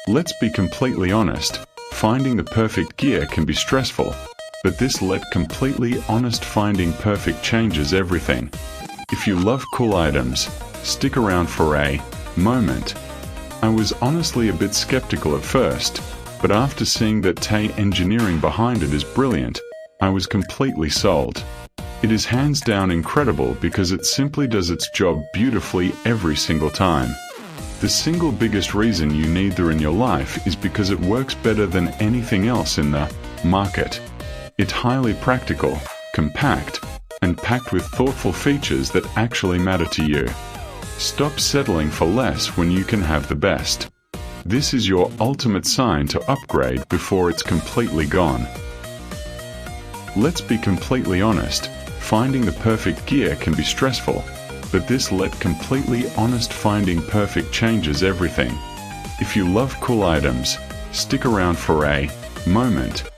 Let's be completely honest, finding the perfect gear can be stressful, but this completely honest finding perfect changes everything. If you love cool items, stick around for a moment. I was honestly a bit skeptical at first, but after seeing that the engineering behind it is brilliant, I was completely sold. It is hands down incredible because it simply does its job beautifully every single time. The single biggest reason you need it in your life is because it works better than anything else in the market. It's highly practical, compact, and packed with thoughtful features that actually matter to you. Stop settling for less when you can have the best. This is your ultimate sign to upgrade before it's completely gone. Let's be completely honest, finding the perfect gear can be stressful, but this completely honest finding perfect changes everything. If you love cool items, stick around for a moment.